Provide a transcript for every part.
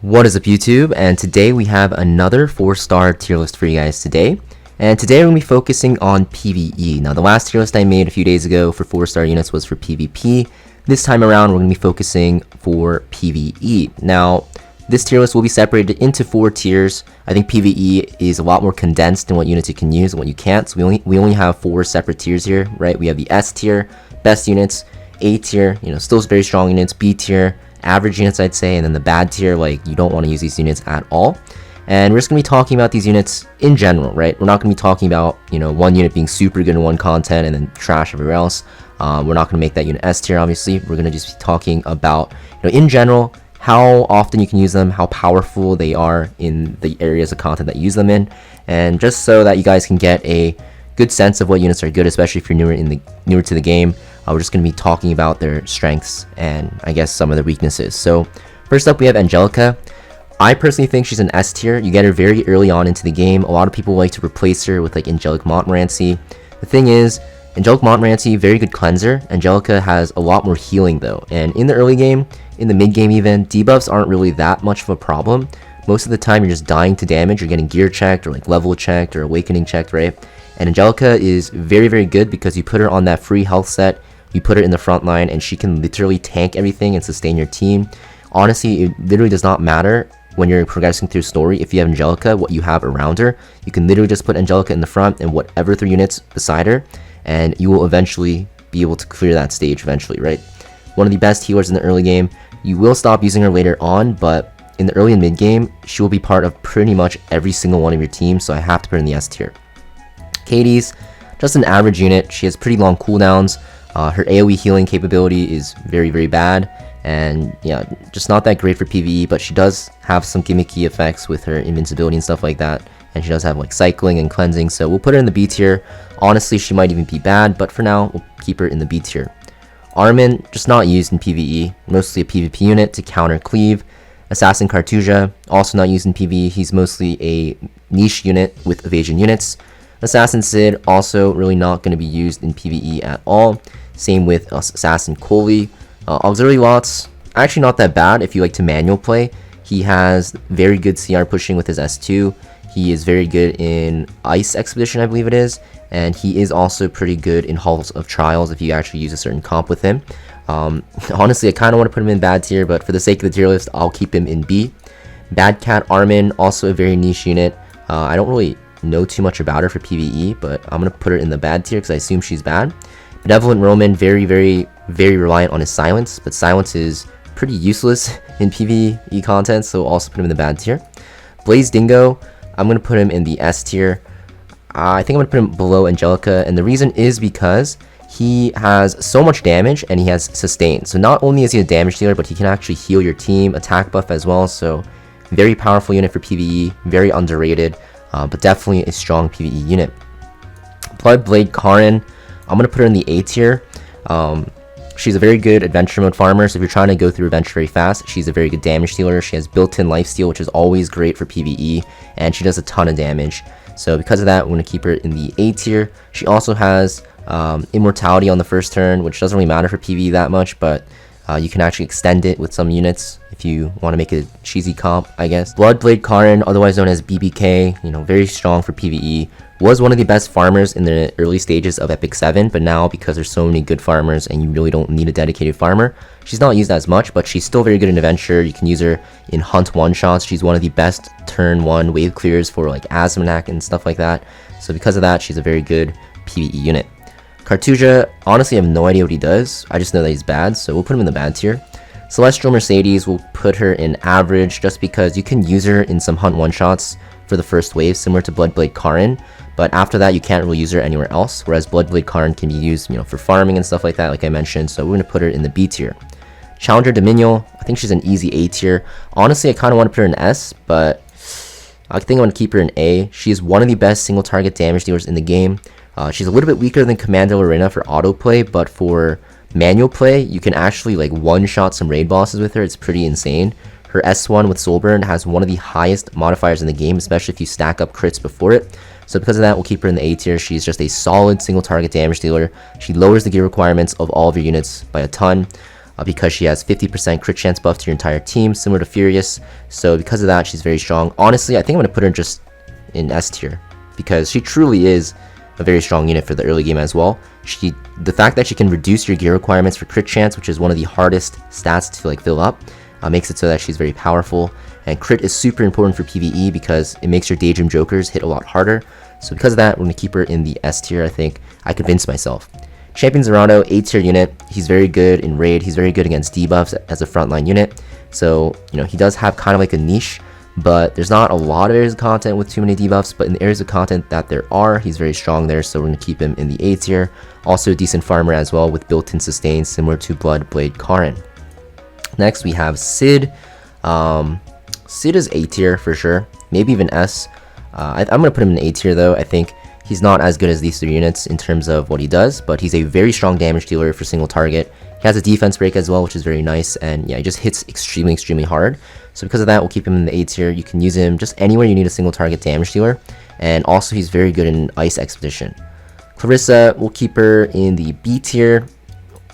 What is up, YouTube? And today we have another 4-star tier list for you guys today. And today we're going to be focusing on PVE. Now, the last tier list I made a few days ago for 4-star units was for PvP. This time around, we're going to be focusing for PVE. Now, this tier list will be separated into 4 tiers. I think PVE is a lot more condensed in what units you can use and what you can't. So we only have 4 separate tiers here, right? We have the S tier, best units, A tier, still very strong units, B tier, average units I'd say, and then the bad tier, like you don't want to use these units at all. And we're just going to be talking about these units in general, right? We're not going to be talking about, one unit being super good in one content and then trash everywhere else. We're not going to make that unit S tier, obviously. We're going to just be talking about, in general, how often you can use them, how powerful they are in the areas of content that you use them in, and just so that you guys can get a good sense of what units are good, especially if you're newer to the game. We're just going to be talking about their strengths and I guess some of their weaknesses. So first up, we have Angelica. I personally think she's an S tier. You get her very early on into the game. A lot of people like to replace her with like Angelic Montmorency. The thing is, Angelic Montmorency, very good cleanser. Angelica has a lot more healing though. And in the early game, in the mid game even, debuffs aren't really that much of a problem. Most of the time you're just dying to damage. You're getting gear checked or like level checked or awakening checked, right? And Angelica is very, very good because you put her on that free health set. You put her in the front line and she can literally tank everything and sustain your team. Honestly, it literally does not matter when you're progressing through story if you have Angelica, what you have around her. You can literally just put Angelica in the front and whatever 3 units beside her, and you will eventually be able to clear that stage eventually, right? One of the best healers in the early game. You will stop using her later on, but in the early and mid game, she will be part of pretty much every single one of your teams, so I have to put her in the S tier. Katie's just an average unit. She has pretty long cooldowns. Her AoE healing capability is very, very bad, and yeah, just not that great for PvE, but she does have some gimmicky effects with her invincibility and stuff like that, and she does have like cycling and cleansing, so we'll put her in the B tier. Honestly, she might even be bad, but for now, we'll keep her in the B tier. Armin, just not used in PvE, mostly a PvP unit to counter cleave. Assassin Cartuja, also not used in PvE, he's mostly a niche unit with evasion units. Assassin Sid, also really not going to be used in PvE at all. Same with Assassin Coley. Auxiliary Lots, actually not that bad if you like to manual play. He has very good CR pushing with his S2. He is very good in Ice Expedition, I believe it is. And he is also pretty good in Halls of Trials if you actually use a certain comp with him. Honestly, I kind of want to put him in bad tier, but for the sake of the tier list, I'll keep him in B. Bad Cat Armin, also a very niche unit. I don't really know too much about her for PvE, but I'm going to put her in the bad tier because I assume she's bad. Benevolent Roman, very, very, very reliant on his silence, but silence is pretty useless in PvE content, so also put him in the bad tier. Blaze Dingo, I'm going to put him in the S tier. I think I'm going to put him below Angelica, and the reason is because he has so much damage and he has sustain. So not only is he a damage dealer, but he can actually heal your team, attack buff as well, so very powerful unit for PvE, very underrated, but definitely a strong PvE unit. Bloodblade Karin, I'm going to put her in the A tier. She's a very good adventure mode farmer, so if you're trying to go through adventure very fast, she's a very good damage dealer. She has built-in lifesteal, which is always great for PvE, and she does a ton of damage. So because of that, we're going to keep her in the A tier. She also has immortality on the first turn, which doesn't really matter for PvE that much, but you can actually extend it with some units if you want to make a cheesy comp, I guess. Bloodblade Karin, otherwise known as BBK, very strong for PvE. Was one of the best farmers in the early stages of Epic 7, but now because there's so many good farmers and you really don't need a dedicated farmer, she's not used as much, but she's still very good in Adventure. You can use her in Hunt one-shots. She's one of the best turn 1 wave clears for like Asmonak and stuff like that. So because of that, she's a very good PvE unit. Cartuja, honestly, I have no idea what he does. I just know that he's bad, so we'll put him in the bad tier. Celestial Mercedes, we'll put her in average just because you can use her in some Hunt one-shots for the first wave, similar to Bloodblade Karin, but after that you can't really use her anywhere else, whereas Bloodblade Karin can be used for farming and stuff like that, like I mentioned, so we're going to put her in the B tier. Challenger Dominion, I think she's an easy A tier. Honestly, I kind of want to put her in S, but I think I'm going to keep her in A. She is one of the best single target damage dealers in the game. She's a little bit weaker than Commander Lorena for autoplay, but for manual play, you can actually like one-shot some raid bosses with her. It's pretty insane. Her S1 with Soulburn has one of the highest modifiers in the game, especially if you stack up crits before it. So because of that, we'll keep her in the A tier. She's just a solid single target damage dealer. She lowers the gear requirements of all of your units by a ton. because she has 50% crit chance buff to your entire team, similar to Furious. So because of that, she's very strong. Honestly, I think I'm going to put her just in S tier because she truly is a very strong unit for the early game as well. The fact that she can reduce your gear requirements for crit chance, which is one of the hardest stats to like fill up, makes it so that she's very powerful. And crit is super important for PvE because it makes your Daydream Jokers hit a lot harder. So because of that, we're going to keep her in the S tier. I think I convinced myself. Champion Zerato, A tier unit. He's very good in raid. He's very good against debuffs as a frontline unit. So, he does have kind of like a niche, but there's not a lot of areas of content with too many debuffs. But in the areas of content that there are, he's very strong there. So we're going to keep him in the A tier. Also a decent farmer as well with built-in sustain similar to Bloodblade Karin. Next we have Sid. Sid is A tier for sure. Maybe even S. I'm going to put him in A tier though. I think he's not as good as these 3 units in terms of what he does, but he's a very strong damage dealer for single target. He has a defense break as well, which is very nice, and yeah, he just hits extremely hard. So because of that, we'll keep him in the A tier. You can use him just anywhere you need a single target damage dealer, and also he's very good in Ice Expedition. Clarissa, we'll keep her in the B tier.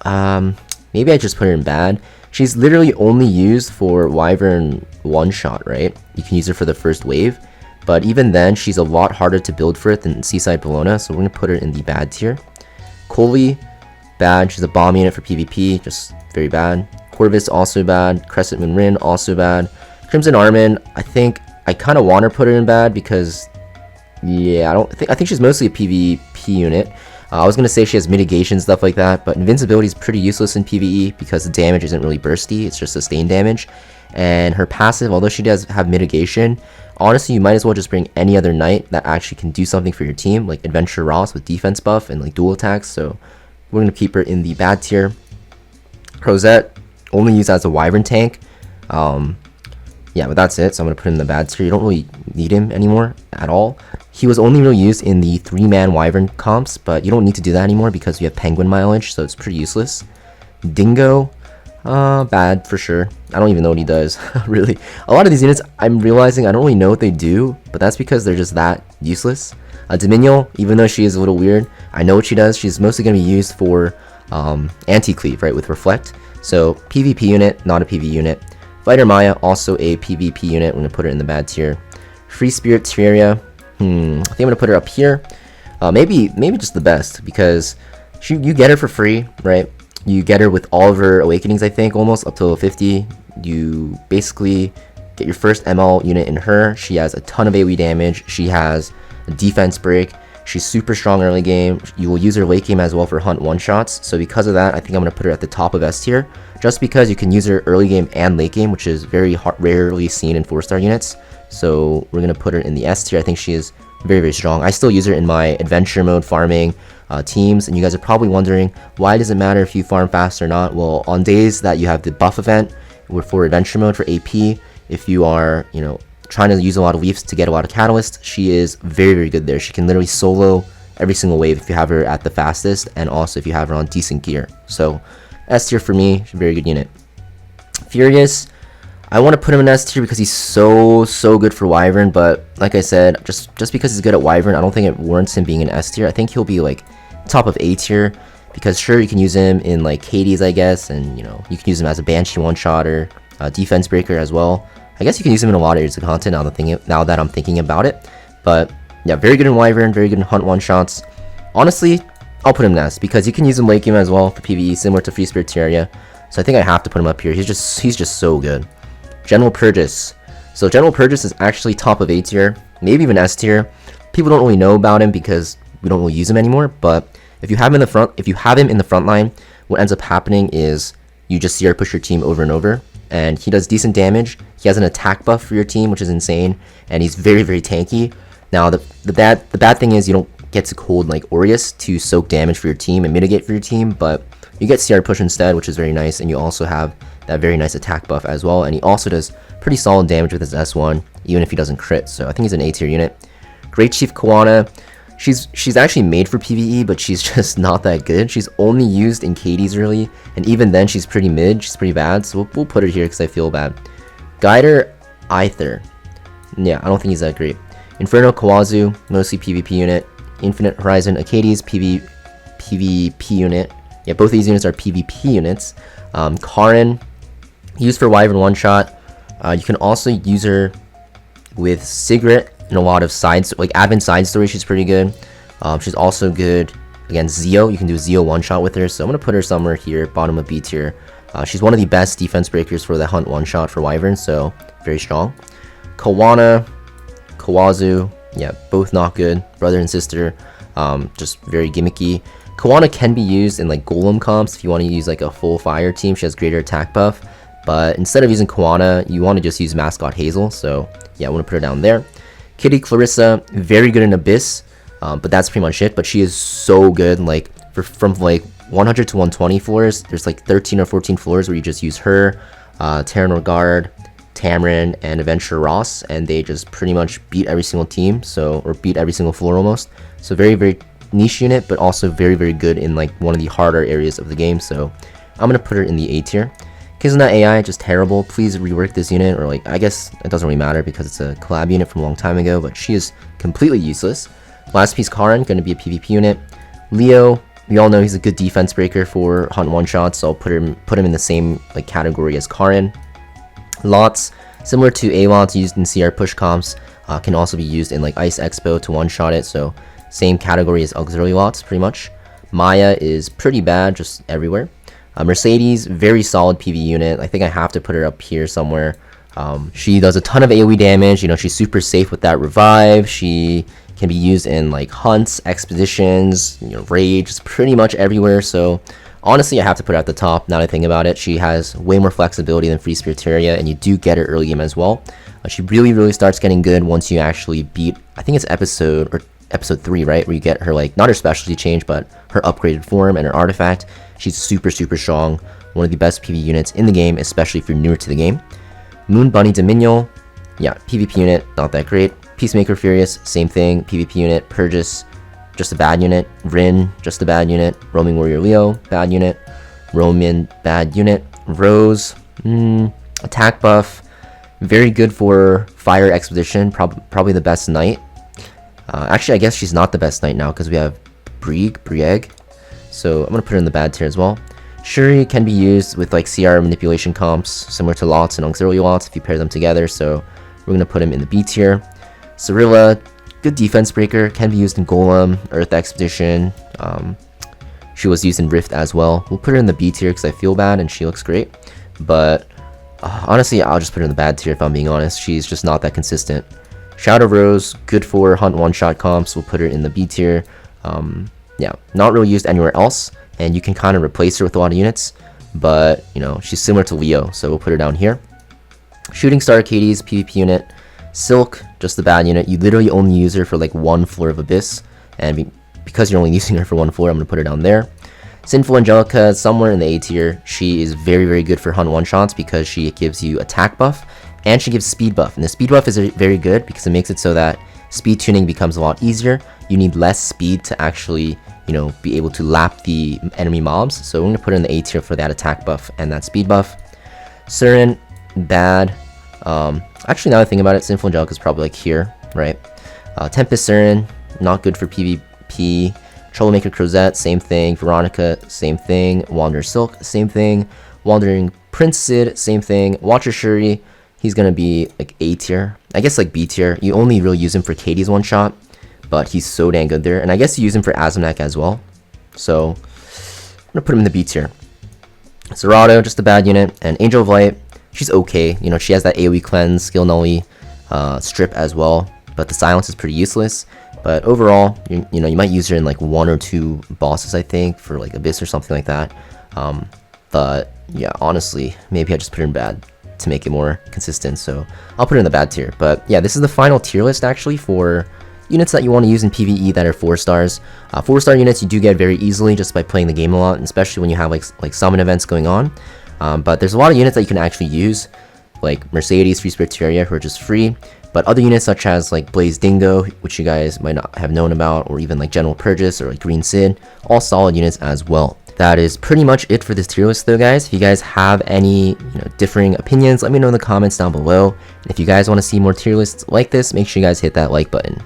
Maybe I just put her in bad. She's literally only used for Wyvern one-shot, right? You can use her for the first wave. But even then, she's a lot harder to build for it than Seaside Bologna, so we're going to put her in the bad tier. Coley, bad. She's a bomb unit for PvP, just very bad. Corvus, also bad. Crescent Moon Rin, also bad. Crimson Armin, I think I kind of want to put her in bad because, yeah, I think she's mostly a PvP unit. I was going to say she has mitigation, stuff like that, but invincibility is pretty useless in PvE because the damage isn't really bursty, it's just sustained damage. And her passive, although she does have mitigation, honestly, you might as well just bring any other knight that actually can do something for your team, like Adventure Ross with defense buff and like dual attacks. So we're going to keep her in the bad tier. Rosette, only used as a Wyvern tank. Yeah, but that's it. So I'm going to put him in the bad tier. You don't really need him anymore at all. He was only really used in the 3-man Wyvern comps, but you don't need to do that anymore because we have Penguin mileage, so it's pretty useless. Dingo, bad for sure. I don't even know what he does, really. A lot of these units, I'm realizing I don't really know what they do, but that's because they're just that useless. Dominion, even though she is a little weird, I know what she does. She's mostly going to be used for anti-cleave, right, with Reflect. So PvP unit, not a PvE unit. Fighter Maya, also a PvP unit. I'm going to put her in the bad tier. Free Spirit Terraria, I think I'm going to put her up here. Maybe just the best, because you get her for free, right? You get her with all of her awakenings, I think, almost up to level 50. You basically get your first ML unit in her. She has a ton of AoE damage. She has a defense break. She's super strong early game. You will use her late game as well for hunt one-shots. So because of that, I think I'm going to put her at the top of S tier. Just because you can use her early game and late game, which is very rarely seen in 4-star units. So we're going to put her in the S tier. I think she is very strong. I still use her in my adventure mode farming teams, and you guys are probably wondering, why does it matter if you farm fast or not? Well, on days that you have the buff event for adventure mode for AP, if you are, trying to use a lot of leaves to get a lot of catalyst, she is very good there. She can literally solo every single wave if you have her at the fastest, and also if you have her on decent gear. So S tier for me, very good unit. Furious, I want to put him in S tier because he's so good for Wyvern, but like I said, just because he's good at Wyvern, I don't think it warrants him being in S tier. I think he'll be like top of A tier, because sure, you can use him in like Hades, I guess, and you can use him as a Banshee one-shotter, defense breaker as well. I guess you can use him in a lot of areas of content now that I'm thinking about it. But yeah, very good in Wyvern, very good in hunt one-shots. Honestly, I'll put him in S because you can use him late game as well for PvE, similar to Free Spirit Terraria. So I think I have to put him up here. He's just so good. General Purges. So General Purges is actually top of A tier, maybe even S tier. People don't really know about him because we don't really use him anymore. But if you have him in the front line, what ends up happening is you just CR push your team over and over, and he does decent damage. He has an attack buff for your team, which is insane, and he's very tanky. Now the bad thing is you don't get to hold like Aureus to soak damage for your team and mitigate for your team, but you get CR push instead, which is very nice, and you also have that very nice attack buff as well, and he also does pretty solid damage with his S1, even if he doesn't crit. So I think he's an A tier unit. Great Chief Koana, she's actually made for PvE, but she's just not that good. She's only used in Hades really, and even then she's pretty mid, she's pretty bad, so we'll put her here because I feel bad. Guider Aether, yeah, I don't think he's that great. Inferno Kawazu, mostly PvP unit. Infinite Horizon Acades, PvP unit. Yeah, both of these units are PvP units. Karin, used for Wyvern one-shot. You can also use her with Sigrid in a lot of sides, like admin side story. She's pretty good. She's also good against Zeo. You can do Zeo one-shot with her, so I'm going to put her somewhere here, bottom of B tier. She's one of the best defense breakers for the Hunt one-shot for Wyvern, so very strong. Kawana, Kawazu, yeah, both not good. Brother and sister, just very gimmicky. Kawana can be used in like Golem comps if you want to use like a full fire team. She has greater attack buff, but instead of using Kawana, you want to just use Mascot Hazel, so yeah, I want to put her down there. Kitty Clarissa, very good in Abyss, but that's pretty much it. But she is so good, like from like 100 to 120 floors, there's like 13 or 14 floors where you just use her, Terranor Guard, Tamarin, and Adventure Ross, and they just pretty much beat every single team, so, or beat every single floor almost. So very, very niche unit, but also very, very good in like one of the harder areas of the game, so I'm gonna put her in the A tier. Kizuna AI, just terrible. Please rework this unit, or like, I guess it doesn't really matter because it's a collab unit from a long time ago, but she is completely useless. Last piece, Karin, gonna be a PvP unit. Leo, we all know he's a good defense breaker for Hunt one-shots, so I'll put him in the same like category as Karin. Lots, similar to A-Lots used in CR push comps, can also be used in like Ice Expo to one-shot it, so same category as Auxiliary Lots, pretty much. Maya is pretty bad, just everywhere. Mercedes, very solid PV unit. I think I have to put her up here somewhere. She does a ton of AoE damage, you know, she's super safe with that revive. She can be used in like hunts, expeditions, you know, raids, pretty much everywhere, so honestly, I have to put her at the top now that I think about it. She has way more flexibility than Free Spiritaria, and you do get her early game as well. She really, really starts getting good once you actually beat, I think it's episode 3, right? Where you get her, like, not her specialty change, but her upgraded form and her artifact. She's super, super strong. One of the best PV units in the game, especially if you're newer to the game. Moon Bunny Dominion, yeah, PvP unit, not that great. Peacemaker Furious, same thing. PvP unit. Purgus, just a bad unit. Rin, just a bad unit. Roaming Warrior Leo, bad unit. Roman, bad unit. Rose, attack buff, very good for Fire Expedition, probably the best knight. Actually, I guess she's not the best knight now because we have Brieg, so I'm gonna put her in the bad tier as well. Shuri can be used with like CR manipulation comps, similar to Lots and Auxiliary Lots if you pair them together, so we're gonna put him in the B tier. Cirilla, good defense breaker, can be used in Golem, Earth Expedition. She was used in Rift as well. We'll put her in the B tier because I feel bad and she looks great. But honestly, I'll just put her in the bad tier if I'm being honest. She's just not that consistent. Shadow Rose, good for Hunt one-shot comps. We'll put her in the B tier. Yeah, not really used anywhere else. And you can kind of replace her with a lot of units. But, you know, she's similar to Leo, so we'll put her down here. Shooting Star Arcades, PvP unit. Silk, just a bad unit. You literally only use her for like one floor of Abyss, and because you're only using her for one floor, I'm going to put her down there. Sinful Angelica, somewhere in the A tier. She is very, very good for Hunt one-shots because she gives you attack buff, and she gives speed buff. And the speed buff is very good because it makes it so that speed tuning becomes a lot easier. You need less speed to actually, you know, be able to lap the enemy mobs. So we're going to put her in the A tier for that attack buff and that speed buff. Surin, bad. Actually, now that I think about it, Sinful Angelica is probably like here, right? Tempest Surin, not good for PvP. Troublemaker Crozet, same thing. Veronica, same thing. Wanderer Silk, same thing. Wandering Prince Sid, same thing. Watcher Shuri, he's gonna be like A tier. I guess like B tier. You only really use him for Katie's one shot, but he's so dang good there. And I guess you use him for Azumnak as well. So I'm gonna put him in the B tier. Zerato, just a bad unit. And Angel of Light, she's okay. You know, she has that AoE cleanse, skill nully, strip as well. But the silence is pretty useless. But overall, you know, you might use her in like 1 or 2 bosses, I think, for like Abyss or something like that. But yeah, honestly, maybe I just put her in bad to make it more consistent. So I'll put her in the bad tier. But yeah, this is the final tier list actually for units that you want to use in PvE that are 4 stars. 4-star units you do get very easily just by playing the game a lot, and especially when you have like summon events going on. But there's a lot of units that you can actually use, like Mercedes, Free Spiritaria, who are just free. But other units such as like Blaze Dingo, which you guys might not have known about, or even like General Purgus or like Green Sid, all solid units as well. That is pretty much it for this tier list though, guys. If you guys have any differing opinions, let me know in the comments down below. And if you guys want to see more tier lists like this, make sure you guys hit that like button.